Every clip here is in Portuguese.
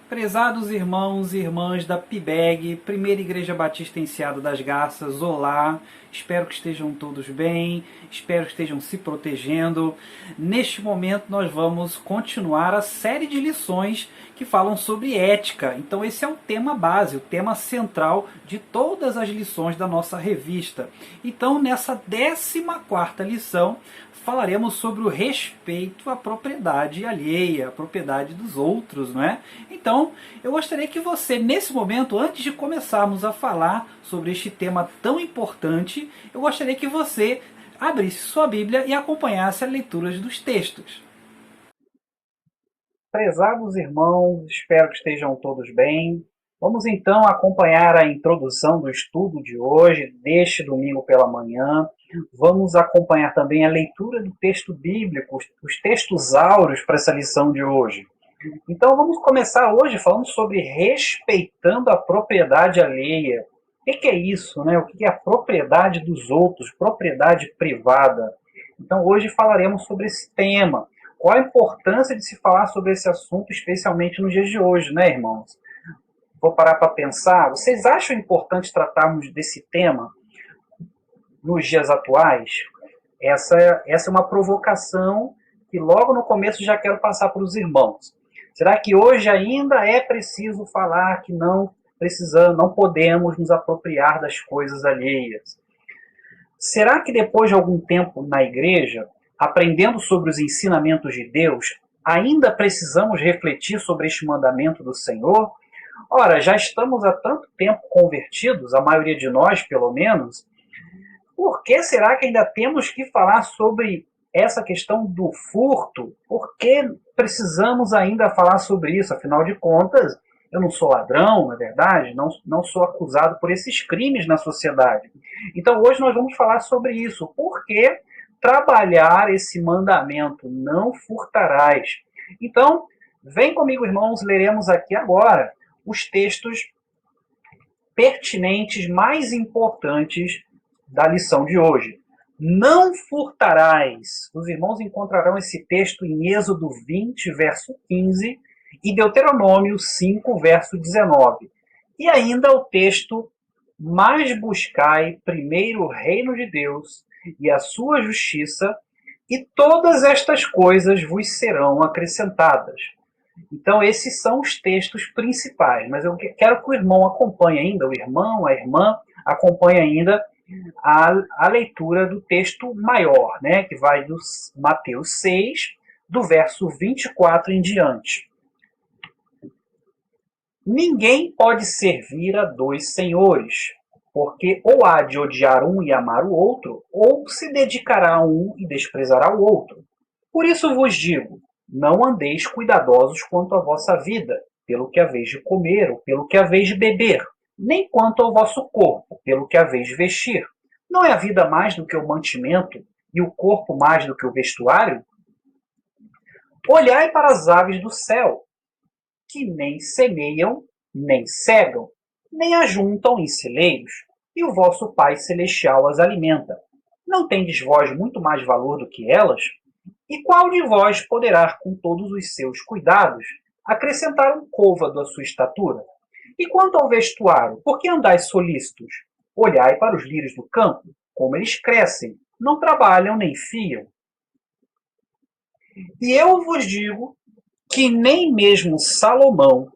Prezados irmãos e irmãs da PIBEG, Primeira Igreja Batista Enseada das Garças, olá, espero que estejam todos bem, espero que estejam se protegendo. Neste momento nós vamos continuar a série de lições que falam sobre ética. Então esse é o tema base, o tema central de todas as lições da nossa revista. Então nessa 14ª lição, falaremos sobre o respeito à propriedade alheia, à propriedade dos outros, não é? Então, eu gostaria que você, nesse momento, antes de começarmos a falar sobre este tema tão importante, eu gostaria que você abrisse sua Bíblia e acompanhasse a leitura dos textos. Prezados irmãos, espero que estejam todos bem. Vamos então acompanhar a introdução do estudo de hoje, deste domingo pela manhã. Vamos acompanhar também a leitura do texto bíblico, os textos áureos para essa lição de hoje. Então vamos começar hoje falando sobre respeitando a propriedade alheia. O que é isso, né? O que é a propriedade dos outros, propriedade privada? Então hoje falaremos sobre esse tema. Qual a importância de se falar sobre esse assunto, especialmente nos dias de hoje, né, irmãos? Vou parar para pensar. Vocês acham importante tratarmos desse tema nos dias atuais? Essa é uma provocação que logo no começo já quero passar para os irmãos. Será que hoje ainda é preciso falar que não precisamos, não podemos nos apropriar das coisas alheias? Será que depois de algum tempo na igreja, aprendendo sobre os ensinamentos de Deus, ainda precisamos refletir sobre este mandamento do Senhor? Ora, já estamos há tanto tempo convertidos, a maioria de nós pelo menos, por que será que ainda temos que falar sobre essa questão do furto? Por que precisamos ainda falar sobre isso? Afinal de contas, eu não sou ladrão, não é verdade? Não sou acusado por esses crimes na sociedade. Então hoje nós vamos falar sobre isso. Por que trabalhar esse mandamento? Não furtarás. Então, vem comigo, irmãos, leremos aqui agora os textos pertinentes, mais importantes da lição de hoje. Não furtarás. Os irmãos encontrarão esse texto em Êxodo 20, verso 15, e Deuteronômio 5, verso 19. E ainda o texto: mas buscai primeiro o reino de Deus e a sua justiça, e todas estas coisas vos serão acrescentadas. Então esses são os textos principais, mas eu quero que o irmão acompanhe ainda, o irmão, a irmã, acompanhe ainda a leitura do texto maior, né, que vai do Mateus 6, do verso 24 em diante. Ninguém pode servir a dois senhores, porque ou há de odiar um e amar o outro, ou se dedicará a um e desprezará o outro. Por isso vos digo, não andeis cuidadosos quanto à vossa vida, pelo que haveis de comer ou pelo que haveis de beber, nem quanto ao vosso corpo, pelo que haveis de vestir. Não é a vida mais do que o mantimento, e o corpo mais do que o vestuário? Olhai para as aves do céu, que nem semeiam, nem cegam, nem ajuntam em celeiros, e o vosso Pai Celestial as alimenta. Não tendes vós muito mais valor do que elas? E qual de vós poderá, com todos os seus cuidados, acrescentar um côvado à sua estatura? E quanto ao vestuário, por que andais solícitos? Olhai para os lírios do campo, como eles crescem, não trabalham nem fiam. E eu vos digo que nem mesmo Salomão,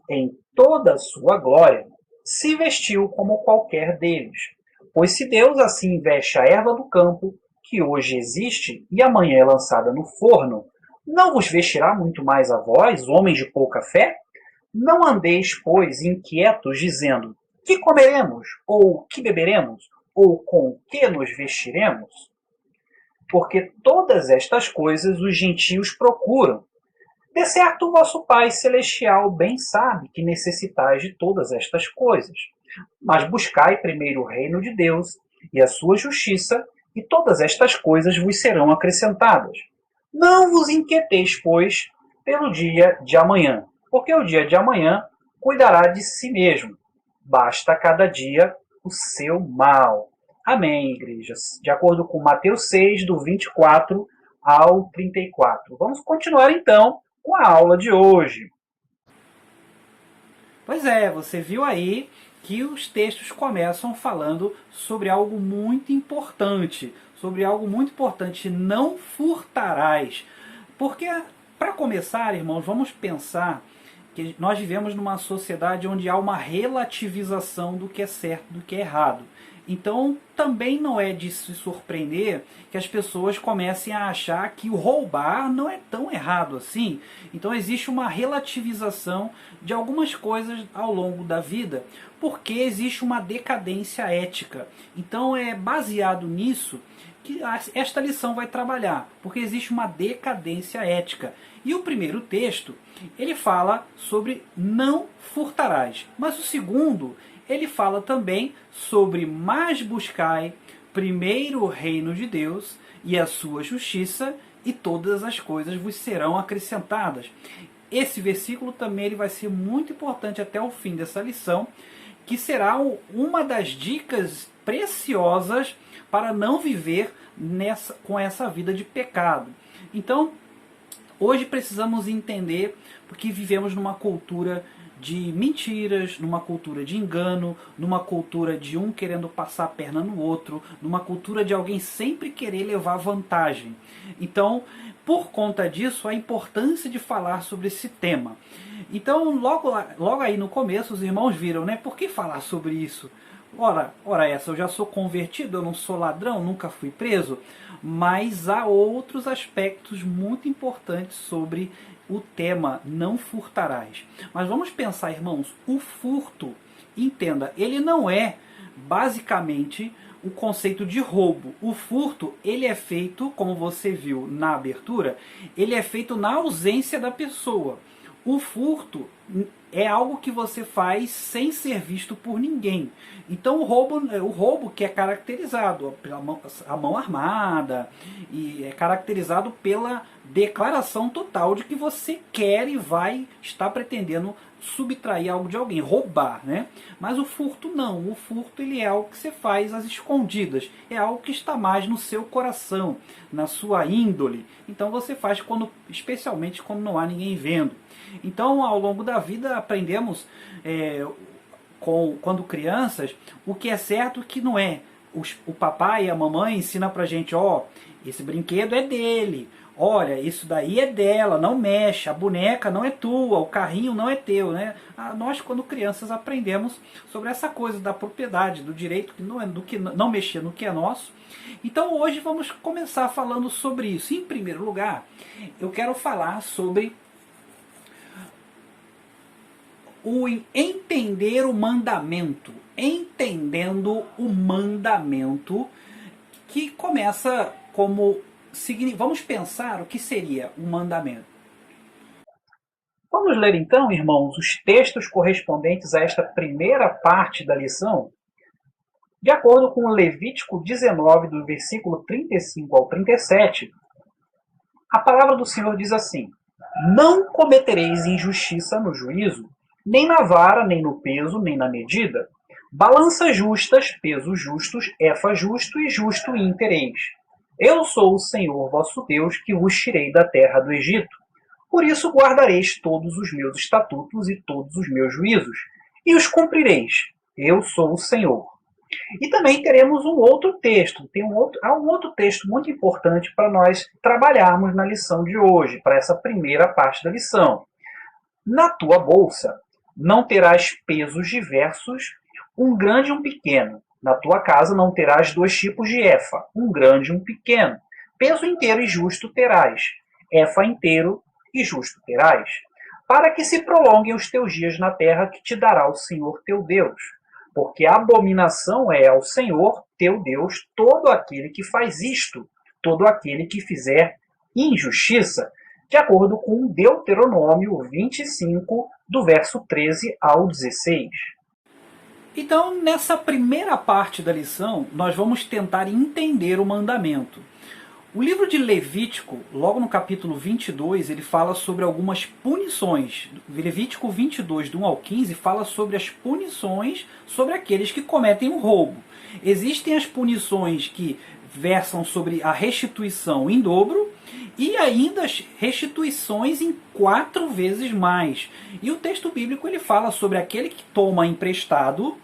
em toda a sua glória, se vestiu como qualquer deles. Pois se Deus assim veste a erva do campo, que hoje existe e amanhã é lançada no forno, não vos vestirá muito mais a vós, homens de pouca fé? Não andeis, pois, inquietos, dizendo: que comeremos? Ou que beberemos? Ou com que nos vestiremos? Porque todas estas coisas os gentios procuram. De certo, o vosso Pai Celestial bem sabe que necessitais de todas estas coisas. Mas buscai primeiro o reino de Deus e a sua justiça, e todas estas coisas vos serão acrescentadas. Não vos inquieteis, pois, pelo dia de amanhã, porque o dia de amanhã cuidará de si mesmo. Basta cada dia o seu mal. Amém, igrejas. De acordo com Mateus 6, do 24 ao 34. Vamos continuar, então, com a aula de hoje. Pois é, você viu aí que os textos começam falando sobre algo muito importante, não furtarás. Porque, para começar, irmãos, vamos pensar que nós vivemos numa sociedade onde há uma relativização do que é certo e do que é errado. Então, também não é de se surpreender que as pessoas comecem a achar que o roubar não é tão errado assim. Então, existe uma relativização de algumas coisas ao longo da vida, porque existe uma decadência ética. Então, é baseado nisso que esta lição vai trabalhar, porque existe uma decadência ética. E o primeiro texto, ele fala sobre não furtarás. Mas o segundo, ele fala também sobre mas buscai primeiro o reino de Deus e a sua justiça, e todas as coisas vos serão acrescentadas. Esse versículo também ele vai ser muito importante até o fim dessa lição, que será uma das dicas preciosas para não viver com essa vida de pecado. Então, hoje precisamos entender porque vivemos numa cultura de mentiras, numa cultura de engano, numa cultura de um querendo passar a perna no outro, numa cultura de alguém sempre querer levar vantagem. Então, por conta disso, a importância de falar sobre esse tema. Então, logo aí no começo, os irmãos viram, né? Por que falar sobre isso? Ora essa, eu já sou convertido, eu não sou ladrão, nunca fui preso, mas há outros aspectos muito importantes sobre o tema não furtarás. Mas vamos pensar, irmãos, o furto, entenda, ele não é basicamente o conceito de roubo. O furto, ele é feito, como você viu na abertura, ele é feito na ausência da pessoa. O furto é algo que você faz sem ser visto por ninguém. Então o roubo que é caracterizado pela a mão armada, e é caracterizado pela declaração total de que você quer e vai estar pretendendo subtrair algo de alguém, roubar, né? Mas o furto não. O furto ele é algo que você faz às escondidas. É algo que está mais no seu coração, na sua índole. Então você faz especialmente quando não há ninguém vendo. Então, ao longo da vida, aprendemos, quando crianças, o que é certo e o que não é. O papai e a mamãe ensinam pra gente, esse brinquedo é dele, olha, isso daí é dela, não mexe, a boneca não é tua, o carrinho não é teu, né? Nós, quando crianças, aprendemos sobre essa coisa da propriedade, do direito, do que não mexer no que é nosso. Então, hoje vamos começar falando sobre isso. Em primeiro lugar, eu quero falar sobre entender o mandamento, entendendo o mandamento, que começa como... Vamos pensar o que seria um mandamento. Vamos ler então, irmãos, os textos correspondentes a esta primeira parte da lição. De acordo com Levítico 19, do versículo 35 ao 37, a palavra do Senhor diz assim: não cometereis injustiça no juízo, nem na vara, nem no peso, nem na medida. Balanças justas, pesos justos, efa justo e justo intereis. Eu sou o Senhor vosso Deus, que vos tirei da terra do Egito. Por isso guardareis todos os meus estatutos e todos os meus juízos, e os cumprireis. Eu sou o Senhor. E também teremos um outro texto. Há um outro texto muito importante para nós trabalharmos na lição de hoje, para essa primeira parte da lição. Na tua bolsa não terás pesos diversos, um grande e um pequeno. Na tua casa não terás dois tipos de efa, um grande e um pequeno. Peso inteiro e justo terás, efa inteiro e justo terás, para que se prolonguem os teus dias na terra que te dará o Senhor teu Deus. Porque a abominação é ao Senhor teu Deus todo aquele que faz isto, todo aquele que fizer injustiça, de acordo com Deuteronômio 25, do verso 13 ao 16. Então, nessa primeira parte da lição, nós vamos tentar entender o mandamento. O livro de Levítico, logo no capítulo 22, ele fala sobre algumas punições. Levítico 22, do 1 ao 15, fala sobre as punições sobre aqueles que cometem o roubo. Existem as punições que versam sobre a restituição em dobro, e ainda restituições em 4 vezes mais. E o texto bíblico ele fala sobre aquele que toma emprestado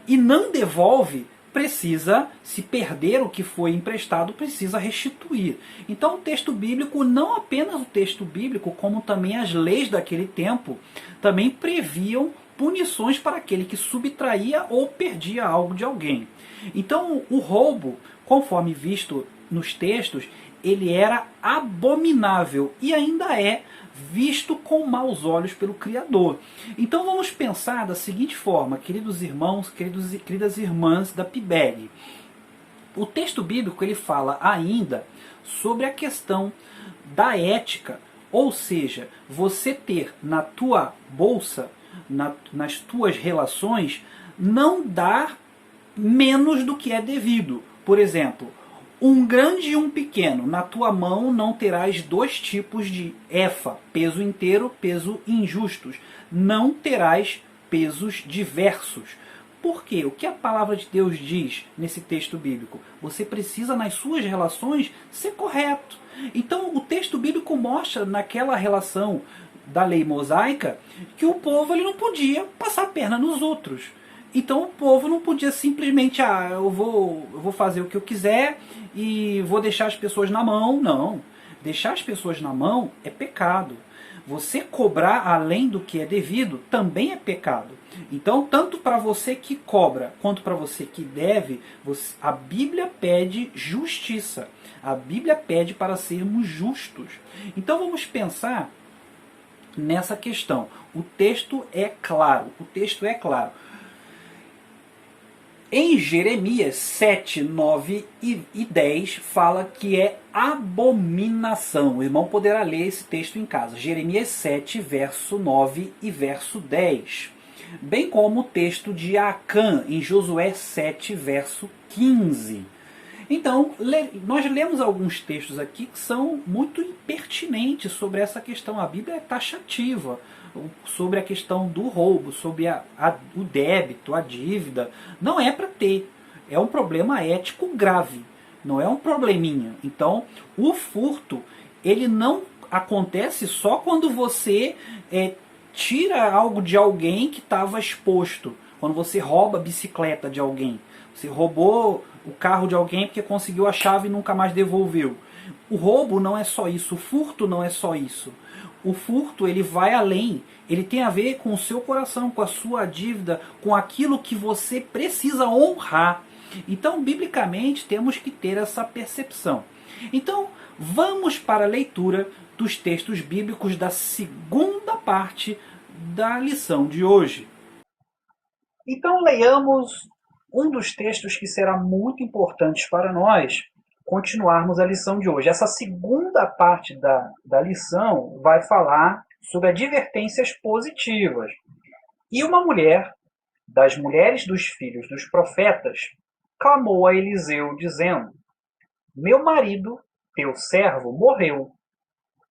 e não devolve, precisa, se perder o que foi emprestado, precisa restituir. Então o texto bíblico, não apenas o texto bíblico, como também as leis daquele tempo, também previam punições para aquele que subtraía ou perdia algo de alguém. Então o roubo, conforme visto nos textos, ele era abominável e ainda é visto com maus olhos pelo Criador. Então vamos pensar da seguinte forma, queridos irmãos, queridas irmãs da PIBEG. O texto bíblico ele fala ainda sobre a questão da ética, ou seja, você ter na tua bolsa, nas tuas relações, não dar menos do que é devido. Por exemplo, um grande e um pequeno. Na tua mão não terás 2 tipos de efa, peso inteiro, peso injustos. Não terás pesos diversos. Por quê? O que a palavra de Deus diz nesse texto bíblico? Você precisa, nas suas relações, ser correto. Então, o texto bíblico mostra naquela relação da lei mosaica que o povo ele não podia passar a perna nos outros. Então o povo não podia simplesmente, eu vou fazer o que eu quiser e vou deixar as pessoas na mão. Não. Deixar as pessoas na mão é pecado. Você cobrar além do que é devido também é pecado. Então, tanto para você que cobra quanto para você que deve, a Bíblia pede justiça. A Bíblia pede para sermos justos. Então vamos pensar nessa questão. O texto é claro. O texto é claro. Em Jeremias 7, 9 e 10 fala que é abominação. O irmão poderá ler esse texto em casa. Jeremias 7, verso 9 e verso 10. Bem como o texto de Acã, em Josué 7, verso 15. Então, nós lemos alguns textos aqui que são muito impertinentes sobre essa questão. A Bíblia é taxativa sobre a questão do roubo, sobre o débito, a dívida. Não é para ter. É um problema ético grave. Não é um probleminha. Então, o furto, ele não acontece só quando você tira algo de alguém que estava exposto. Quando você rouba a bicicleta de alguém. Você roubou o carro de alguém porque conseguiu a chave e nunca mais devolveu. O roubo não é só isso, o furto não é só isso. O furto ele vai além, ele tem a ver com o seu coração, com a sua dívida, com aquilo que você precisa honrar. Então, biblicamente, temos que ter essa percepção. Então, vamos para a leitura dos textos bíblicos da segunda parte da lição de hoje. Então, leiamos um dos textos que será muito importante para nós continuarmos a lição de hoje. Essa segunda parte da lição vai falar sobre advertências positivas. E uma mulher, das mulheres dos filhos dos profetas, clamou a Eliseu, dizendo: Meu marido, teu servo, morreu.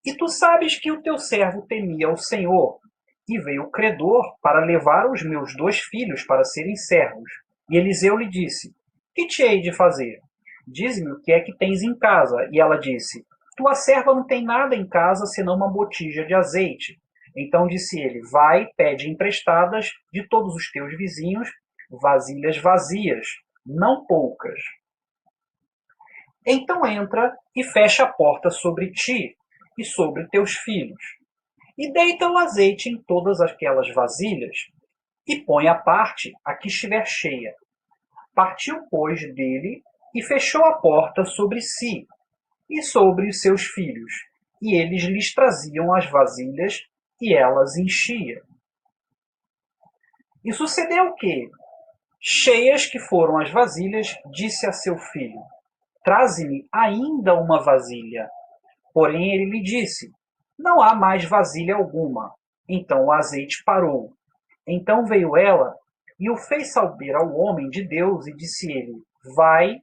E tu sabes que o teu servo temia o Senhor, e veio o credor para levar os meus 2 filhos para serem servos. E Eliseu lhe disse: Que te hei de fazer? Dize-me o que é que tens em casa. E ela disse: Tua serva não tem nada em casa senão uma botija de azeite. Então disse ele: Vai, pede emprestadas de todos os teus vizinhos vasilhas vazias, não poucas. Então entra e fecha a porta sobre ti e sobre teus filhos, e deita o azeite em todas aquelas vasilhas, e põe à parte a que estiver cheia. Partiu, pois, dele, e fechou a porta sobre si e sobre os seus filhos, e eles lhes traziam as vasilhas, e elas enchia. E sucedeu que, cheias que foram as vasilhas, disse a seu filho: Traze-me ainda uma vasilha. Porém ele lhe disse: Não há mais vasilha alguma. Então o azeite parou. Então veio ela e o fez saber ao homem de Deus, e disse ele: Vai,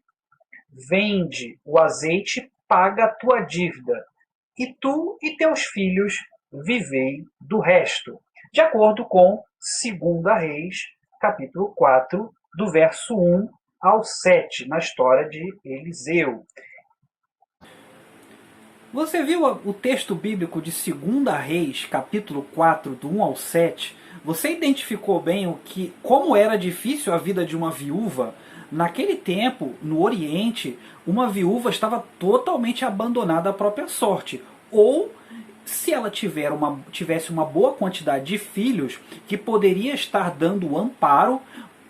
vende o azeite, paga a tua dívida, e tu e teus filhos vivei do resto. De acordo com 2 Reis, capítulo 4, do verso 1 ao 7, na história de Eliseu. Você viu o texto bíblico de 2 Reis, capítulo 4, do 1 ao 7? Você identificou bem como era difícil a vida de uma viúva? Naquele tempo, no Oriente, uma viúva estava totalmente abandonada à própria sorte. Ou, se ela tivesse uma boa quantidade de filhos, que poderia estar dando amparo,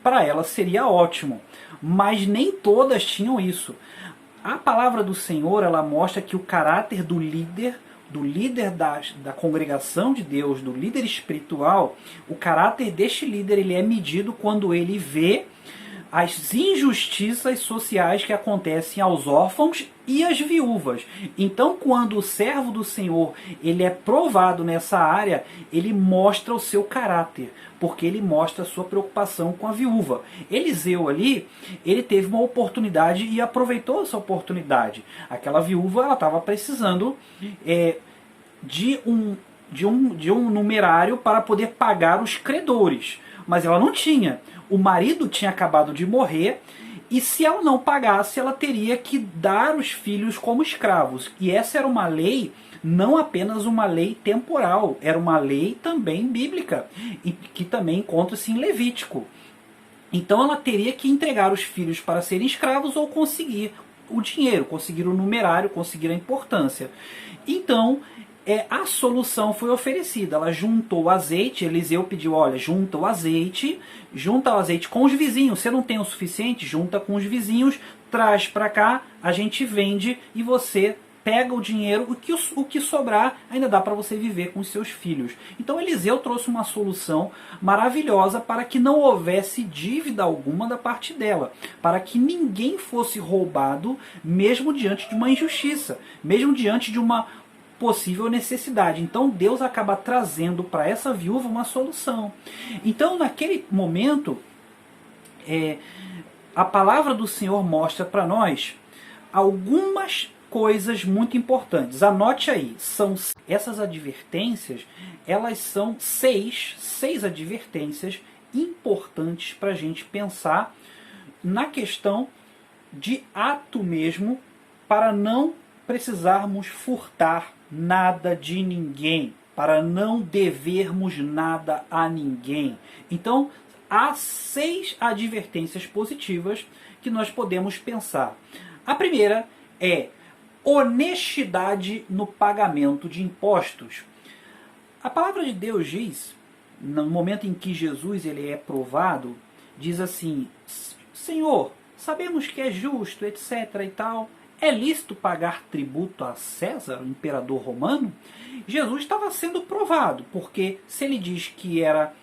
para ela seria ótimo. Mas nem todas tinham isso. A palavra do Senhor, ela mostra que o caráter do líder da congregação de Deus, do líder espiritual, o caráter deste líder ele é medido quando ele vê as injustiças sociais que acontecem aos órfãos e às viúvas. Então, quando o servo do Senhor ele é provado nessa área, ele mostra o seu caráter, porque ele mostra a sua preocupação com a viúva. Eliseu ali, ele teve uma oportunidade e aproveitou essa oportunidade. Aquela viúva, ela estava precisando de um numerário para poder pagar os credores, mas ela não tinha. O marido tinha acabado de morrer e se ela não pagasse, ela teria que dar os filhos como escravos. E essa era uma lei, não apenas uma lei temporal, era uma lei também bíblica, e que também encontra-se em Levítico. Então ela teria que entregar os filhos para serem escravos ou conseguir o dinheiro, conseguir o numerário, conseguir a importância. Então, a solução foi oferecida. Ela juntou o azeite, Eliseu pediu, olha, junta o azeite com os vizinhos. Você não tem o suficiente? Junta com os vizinhos, traz para cá, a gente vende e você pega o dinheiro, o que sobrar ainda dá para você viver com os seus filhos. Então Eliseu trouxe uma solução maravilhosa para que não houvesse dívida alguma da parte dela, para que ninguém fosse roubado, mesmo diante de uma injustiça, mesmo diante de uma possível necessidade. Então Deus acaba trazendo para essa viúva uma solução. Então naquele momento, a palavra do Senhor mostra para nós algumas coisas muito importantes. Anote aí, essas advertências, elas são seis advertências importantes para a gente pensar na questão de ato mesmo, para não precisarmos furtar nada de ninguém, para não devermos nada a ninguém. Então, há 6 advertências positivas que nós podemos pensar. A primeira é honestidade no pagamento de impostos. A palavra de Deus diz, no momento em que Jesus ele é provado, diz assim: Senhor, sabemos que é justo, etc. e tal. É lícito pagar tributo a César, o imperador romano? Jesus estava sendo provado, porque se ele diz que era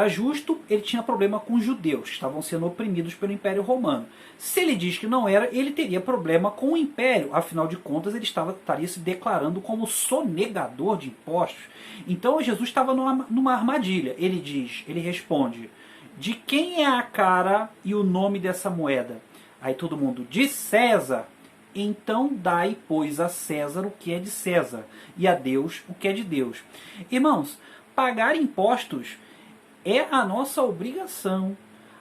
justo, ele tinha problema com os judeus, que estavam sendo oprimidos pelo Império Romano. Se ele diz que não era, ele teria problema com o Império, afinal de contas ele estaria se declarando como sonegador de impostos. Então Jesus estava numa armadilha. Ele responde: de quem é a cara e o nome dessa moeda? Aí todo mundo: de César. Então dai, pois, a César o que é de César, e a Deus o que é de Deus. Irmãos, pagar impostos é a nossa obrigação.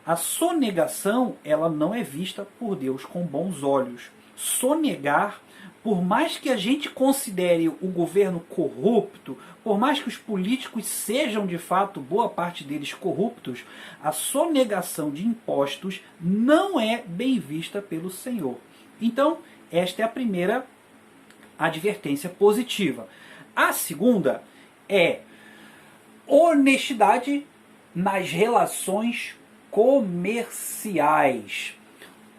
A sonegação, ela não é vista por Deus com bons olhos. Sonegar, por mais que a gente considere o governo corrupto, por mais que os políticos sejam de fato, boa parte deles, corruptos, a sonegação de impostos não é bem vista pelo Senhor. Então, esta é a primeira advertência positiva. A segunda é honestidade nas relações comerciais.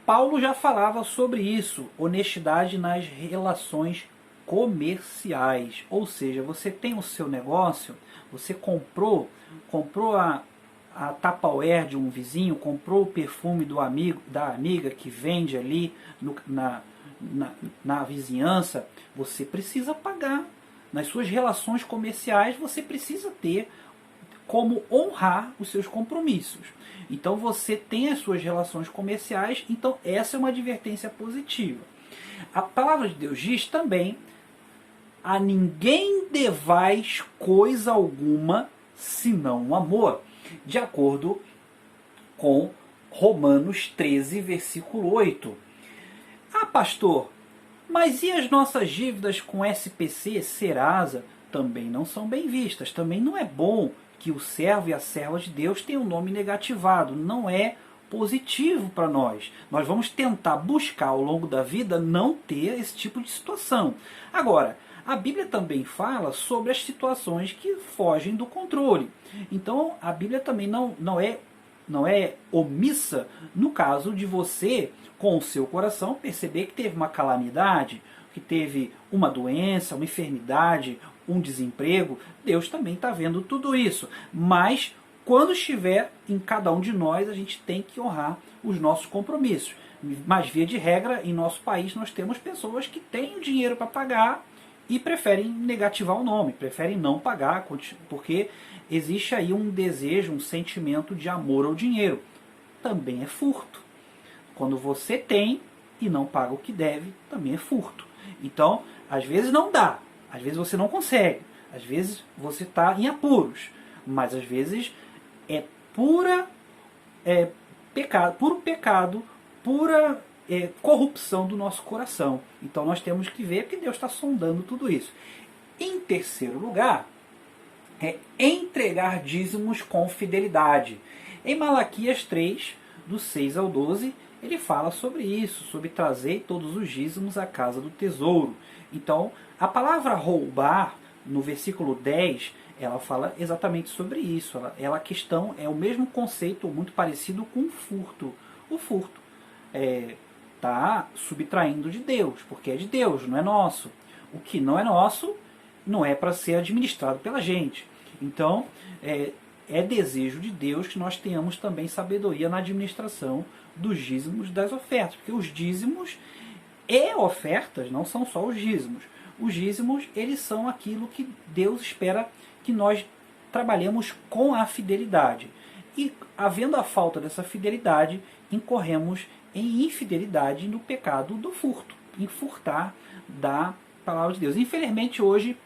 Paulo já falava sobre isso, honestidade nas relações comerciais. Ou seja, você tem o seu negócio, você comprou a Tupperware de um vizinho, comprou o perfume do amigo, da amiga que vende ali na vizinhança, você precisa pagar. Nas suas relações comerciais, você precisa ter como honrar os seus compromissos. Então você tem as suas relações comerciais, então essa é uma advertência positiva. A palavra de Deus diz também: a ninguém devais coisa alguma senão o amor, de acordo com Romanos 13, versículo 8. Ah, pastor, Mas e as nossas dívidas com SPC, Serasa? Também não são bem vistas. Também não é bom que o servo e a serva de Deus tenham o nome negativado. Não é positivo para nós. Nós vamos tentar buscar ao longo da vida não ter esse tipo de situação. Agora, a Bíblia também fala sobre as situações que fogem do controle. Então, a Bíblia também não é omissa no caso de você, com o seu coração, perceber que teve uma calamidade, que teve uma doença, uma enfermidade, um desemprego. Deus também está vendo tudo isso. Mas, quando estiver em cada um de nós, a gente tem que honrar os nossos compromissos. Mas, via de regra, em nosso país, nós temos pessoas que têm o dinheiro para pagar e preferem negativar o nome, preferem não pagar, porque existe aí um desejo, um sentimento de amor ao dinheiro. Também é furto. Quando você tem e não paga o que deve, também é furto. Então, às vezes não dá, às vezes você não consegue, às vezes você está em apuros, mas às vezes é puro pecado, pura corrupção do nosso coração. Então nós temos que ver que Deus está sondando tudo isso. Em terceiro lugar, é entregar dízimos com fidelidade. Em Malaquias 3, do 6 ao 12, ele fala sobre isso, sobre trazer todos os dízimos à casa do tesouro. Então, a palavra roubar, no versículo 10, ela fala exatamente sobre isso. A questão é o mesmo conceito, muito parecido com o furto. O furto está subtraindo de Deus, porque é de Deus, não é nosso. O que não é nosso não é para ser administrado pela gente. Então, é desejo de Deus que nós tenhamos também sabedoria na administração dos dízimos das ofertas, porque os dízimos e ofertas não são só os dízimos. Os dízimos, eles são aquilo que Deus espera que nós trabalhemos com a fidelidade. E, havendo a falta dessa fidelidade, incorremos em infidelidade no pecado do furto, em furtar da palavra de Deus. Infelizmente, hoje,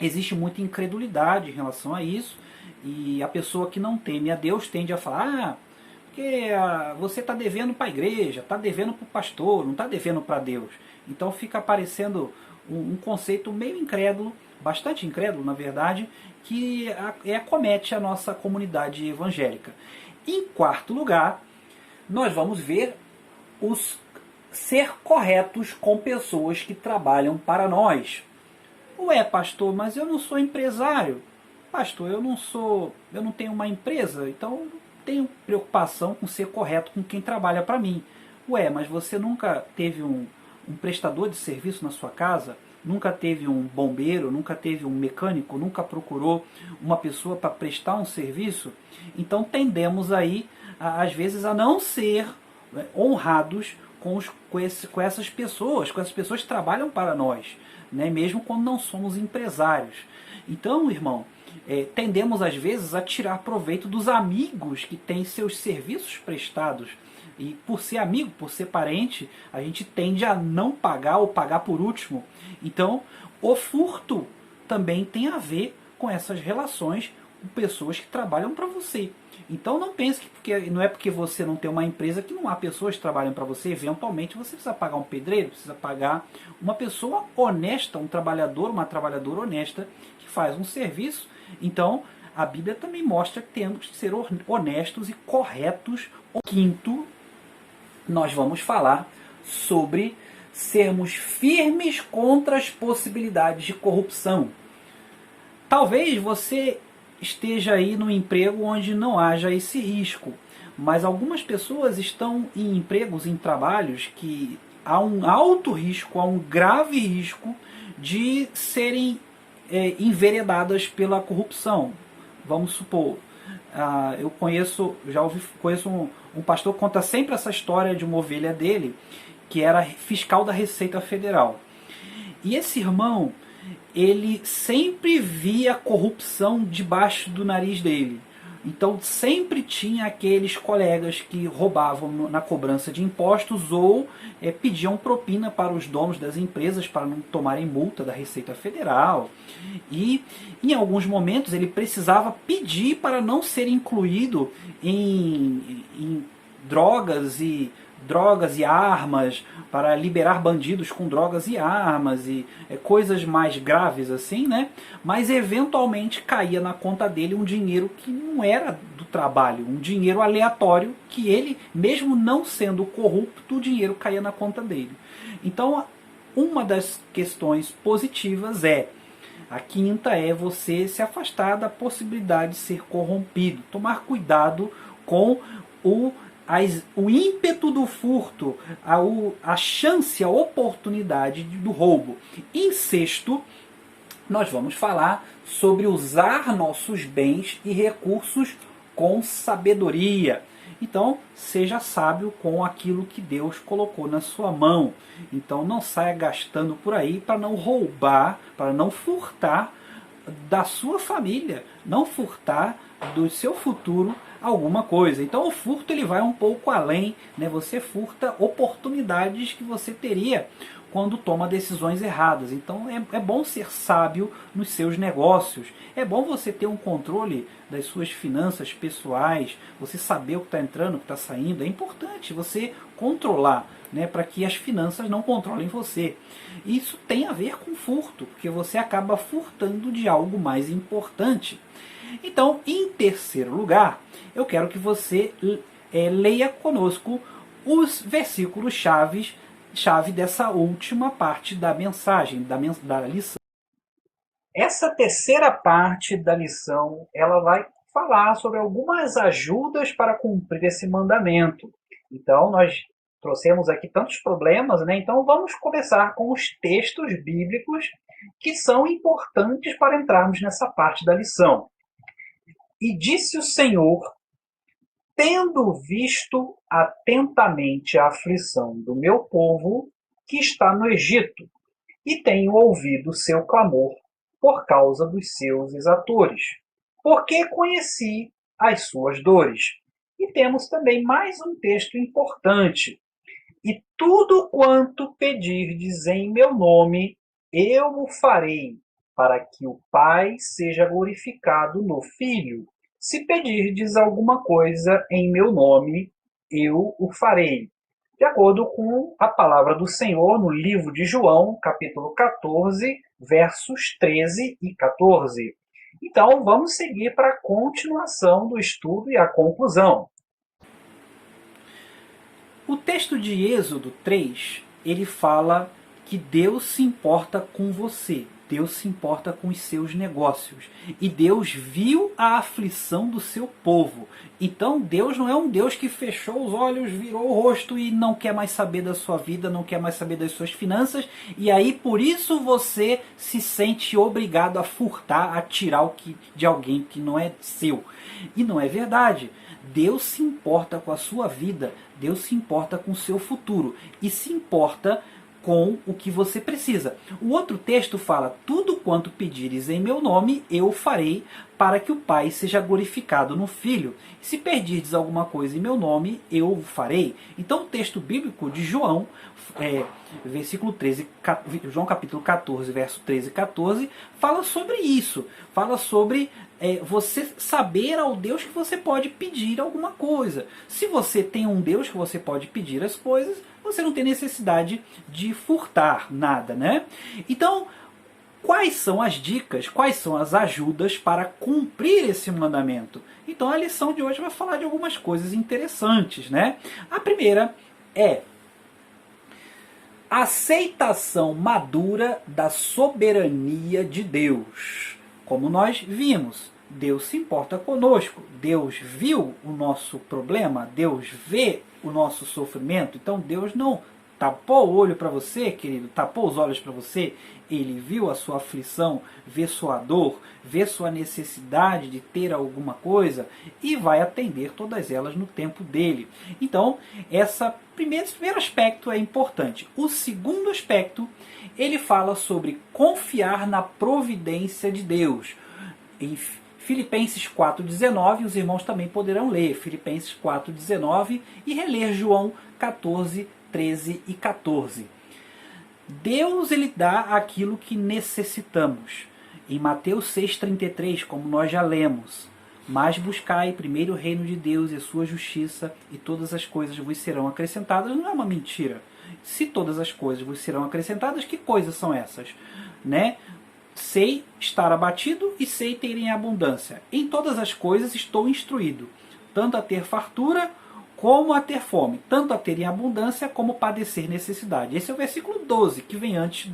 existe muita incredulidade em relação a isso, e a pessoa que não teme a Deus tende a falar, porque você está devendo para a igreja, está devendo para o pastor, não está devendo para Deus. Então fica aparecendo um conceito meio incrédulo, bastante incrédulo na verdade, que acomete a nossa comunidade evangélica. Em quarto lugar, nós vamos ver os ser corretos com pessoas que trabalham para nós. Ué, pastor, mas eu não sou empresário. Pastor, eu não tenho uma empresa, então não tenho preocupação com ser correto com quem trabalha para mim. Ué, mas você nunca teve um prestador de serviço na sua casa? Nunca teve um bombeiro? Nunca teve um mecânico? Nunca procurou uma pessoa para prestar um serviço? Então tendemos aí, às vezes, a não ser honrados com essas pessoas que trabalham para nós, né? Mesmo quando não somos empresários. Então, irmão, tendemos às vezes a tirar proveito dos amigos que têm seus serviços prestados. E por ser amigo, por ser parente, a gente tende a não pagar ou pagar por último. Então, o furto também tem a ver com essas relações com pessoas que trabalham para você. Então não pense que não é porque você não tem uma empresa que não há pessoas que trabalham para você. Eventualmente você precisa pagar um pedreiro, precisa pagar uma pessoa honesta, um trabalhador, uma trabalhadora honesta que faz um serviço. Então a Bíblia também mostra que temos que ser honestos e corretos. O quinto, nós vamos falar sobre sermos firmes contra as possibilidades de corrupção. Talvez você esteja aí no emprego onde não haja esse risco, mas algumas pessoas estão em empregos, em trabalhos que há um alto risco, há um grave risco de serem enveredadas pela corrupção. Vamos supor, eu conheço um pastor que conta sempre essa história de uma ovelha dele, que era fiscal da Receita Federal. E esse irmão, ele sempre via corrupção debaixo do nariz dele. Então sempre tinha aqueles colegas que roubavam na cobrança de impostos ou pediam propina para os donos das empresas para não tomarem multa da Receita Federal. E em alguns momentos ele precisava pedir para não ser incluído em drogas e armas, para liberar bandidos com drogas e armas e coisas mais graves assim, né? Mas eventualmente caía na conta dele um dinheiro que não era do trabalho, um dinheiro aleatório que ele, mesmo não sendo corrupto, o dinheiro caía na conta dele. Então, uma das questões positivas a quinta é você se afastar da possibilidade de ser corrompido, tomar cuidado com o ímpeto do furto, a chance, a oportunidade do roubo. Em sexto, nós vamos falar sobre usar nossos bens e recursos com sabedoria. Então, seja sábio com aquilo que Deus colocou na sua mão. Então, não saia gastando por aí para não roubar, para não furtar da sua família, não furtar do seu futuro alguma coisa. Então, o furto ele vai um pouco além, né? Você furta oportunidades que você teria quando toma decisões erradas. Então é bom ser sábio nos seus negócios. É bom você ter um controle das suas finanças pessoais, você saber o que está entrando, o que está saindo. É importante você controlar, né, para que as finanças não controlem você. Isso tem a ver com furto, porque você acaba furtando de algo mais importante. Então, em terceiro lugar, eu quero que você leia conosco os versículos chave dessa última parte da mensagem, da lição. Essa terceira parte da lição, ela vai falar sobre algumas ajudas para cumprir esse mandamento. Então, nós trouxemos aqui tantos problemas, né? Então, vamos começar com os textos bíblicos que são importantes para entrarmos nessa parte da lição. E disse o Senhor, tendo visto atentamente a aflição do meu povo que está no Egito, e tenho ouvido seu clamor por causa dos seus exatores, porque conheci as suas dores. E temos também mais um texto importante. E tudo quanto pedirdes em meu nome, eu o farei, para que o Pai seja glorificado no Filho. Se pedirdes alguma coisa em meu nome, eu o farei. De acordo com a palavra do Senhor no livro de João, capítulo 14, versos 13 e 14. Então, vamos seguir para a continuação do estudo e a conclusão. O texto de Êxodo 3, ele fala que Deus se importa com você, Deus se importa com os seus negócios. E Deus viu a aflição do seu povo. Então Deus não é um Deus que fechou os olhos, virou o rosto e não quer mais saber da sua vida, não quer mais saber das suas finanças. E aí por isso você se sente obrigado a furtar, a tirar de alguém que não é seu. E não é verdade. Deus se importa com a sua vida, Deus se importa com o seu futuro e se importa com o que você precisa. O outro texto fala, tudo quanto pedires em meu nome, eu farei, para que o Pai seja glorificado no Filho. Se pedirdes alguma coisa em meu nome, eu o farei. Então o texto bíblico de João, versículo 13, João capítulo 14, verso 13 e 14, fala sobre isso. Fala sobre você saber ao Deus que você pode pedir alguma coisa. Se você tem um Deus que você pode pedir as coisas, você não tem necessidade de furtar nada, né? Então, quais são as dicas, quais são as ajudas para cumprir esse mandamento? Então, a lição de hoje vai falar de algumas coisas interessantes, né? A primeira é aceitação madura da soberania de Deus. Como nós vimos, Deus se importa conosco, Deus viu o nosso problema, Deus vê o nosso sofrimento, então Deus não tapou o olho para você, querido, tapou os olhos para você, Ele viu a sua aflição, vê sua dor, vê sua necessidade de ter alguma coisa e vai atender todas elas no tempo dele. Então, esse primeiro aspecto é importante. O segundo aspecto, ele fala sobre confiar na providência de Deus. Em Filipenses 4,19, os irmãos também poderão ler Filipenses 4,19 e reler João 14, 13 e 14. Deus ele dá aquilo que necessitamos. Em Mateus 6,33, como nós já lemos, Mas buscai primeiro o reino de Deus e a sua justiça, e todas as coisas vos serão acrescentadas. Não é uma mentira. Se todas as coisas vos serão acrescentadas, que coisas são essas? Né? Sei estar abatido e sei ter em abundância. Em todas as coisas estou instruído, tanto a ter fartura como a ter fome, tanto a ter em abundância como padecer necessidade. Esse é o versículo 12, que vem antes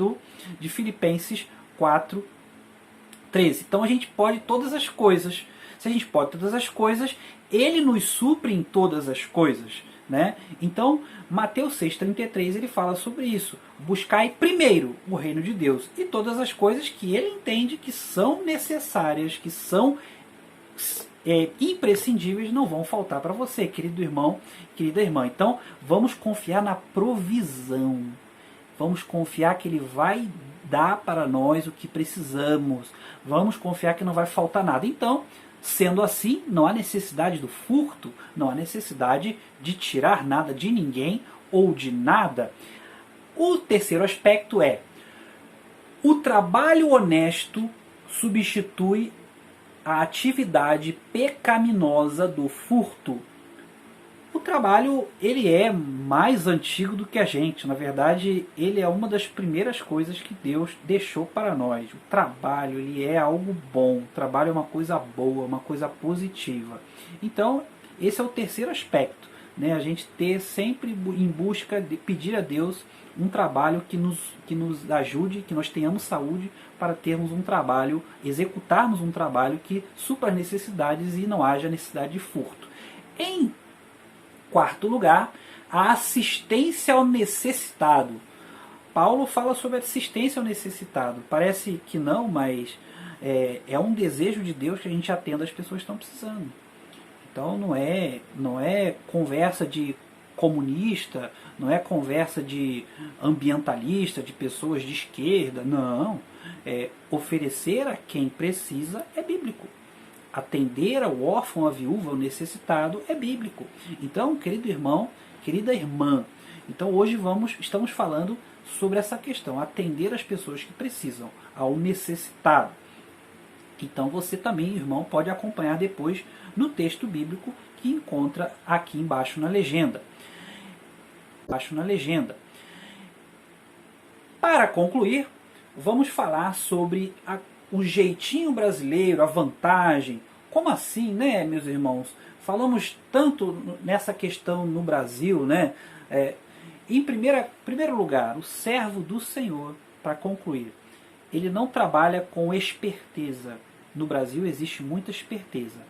de Filipenses 4:13. Então a gente pode todas as coisas. Se a gente pode todas as coisas, ele nos supre em todas as coisas. Né? Então, Mateus 6,33 ele fala sobre isso. Buscai primeiro o reino de Deus e todas as coisas que ele entende que são necessárias, que são imprescindíveis, não vão faltar para você, querido irmão, querida irmã. Então, vamos confiar na provisão. Vamos confiar que ele vai dar para nós o que precisamos. Vamos confiar que não vai faltar nada. Então, sendo assim, não há necessidade do furto, não há necessidade de tirar nada de ninguém ou de nada. O terceiro aspecto é: o trabalho honesto substitui a atividade pecaminosa do furto. O trabalho, ele é mais antigo do que a gente. Na verdade, ele é uma das primeiras coisas que Deus deixou para nós. O trabalho, ele é algo bom. O trabalho é uma coisa boa, uma coisa positiva. Então, esse é o terceiro aspecto, né? A gente ter sempre em busca de pedir a Deus um trabalho que nos ajude, que nós tenhamos saúde para termos um trabalho, executarmos um trabalho que supra as necessidades e não haja necessidade de furto. Em quarto lugar, a assistência ao necessitado. Paulo fala sobre assistência ao necessitado. Parece que não, mas é um desejo de Deus que a gente atenda as pessoas que estão precisando. Então não é conversa de comunista, não é conversa de ambientalista, de pessoas de esquerda. Não. Oferecer a quem precisa é bíblico. Atender ao órfão, à viúva, ao necessitado é bíblico. Então, querido irmão, querida irmã, então hoje estamos falando sobre essa questão, atender as pessoas que precisam, ao necessitado. Então você também, irmão, pode acompanhar depois no texto bíblico que encontra aqui embaixo na legenda. Para concluir, vamos falar sobre o jeitinho brasileiro, a vantagem. Como assim, né, meus irmãos? Falamos tanto nessa questão no Brasil, né? Em primeiro lugar, o servo do Senhor, para concluir, ele não trabalha com esperteza. No Brasil existe muita esperteza,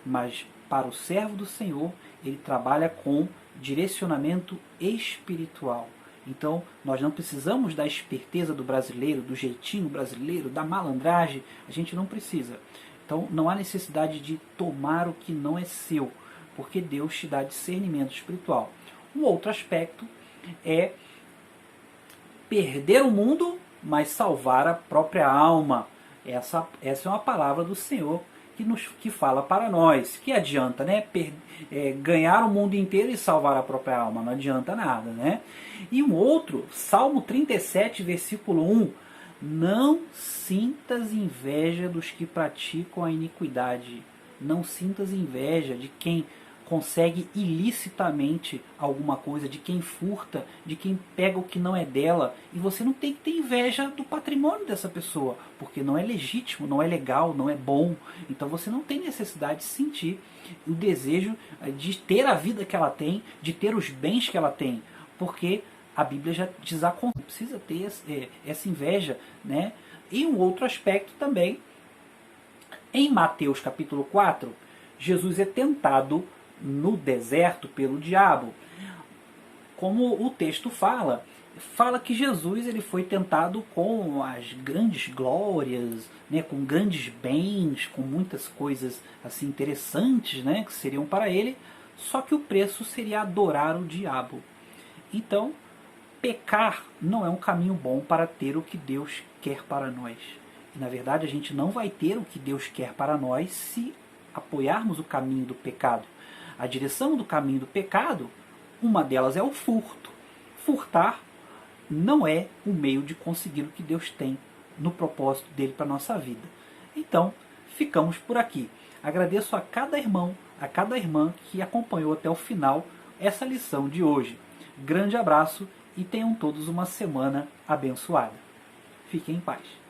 mas para o servo do Senhor, ele trabalha com direcionamento espiritual. Então, nós não precisamos da esperteza do brasileiro, do jeitinho brasileiro, da malandragem. A gente não precisa. Então, não há necessidade de tomar o que não é seu, porque Deus te dá discernimento espiritual. Um outro aspecto é perder o mundo, mas salvar a própria alma. Essa é uma palavra do Senhor que fala para nós. Que adianta, né? Ganhar o mundo inteiro e salvar a própria alma. Não adianta nada, né? E um outro, Salmo 37, versículo 1. Não sintas inveja dos que praticam a iniquidade. Não sintas inveja de quem consegue ilicitamente alguma coisa, de quem furta, de quem pega o que não é dela. E você não tem que ter inveja do patrimônio dessa pessoa, porque não é legítimo, não é legal, não é bom. Então você não tem necessidade de sentir o desejo de ter a vida que ela tem, de ter os bens que ela tem, porque a Bíblia já desaconselha, precisa ter essa inveja, né? E um outro aspecto também, em Mateus capítulo 4, Jesus é tentado no deserto pelo diabo. Como o texto fala que Jesus ele foi tentado com as grandes glórias, né, com grandes bens, com muitas coisas assim interessantes, né, que seriam para ele, só que o preço seria adorar o diabo. Então, pecar não é um caminho bom para ter o que Deus quer para nós. E, na verdade, a gente não vai ter o que Deus quer para nós se apoiarmos o caminho do pecado. A direção do caminho do pecado, uma delas é o furto. Furtar não é o meio de conseguir o que Deus tem no propósito dele para a nossa vida. Então, ficamos por aqui. Agradeço a cada irmão, a cada irmã que acompanhou até o final essa lição de hoje. Grande abraço e tenham todos uma semana abençoada. Fiquem em paz.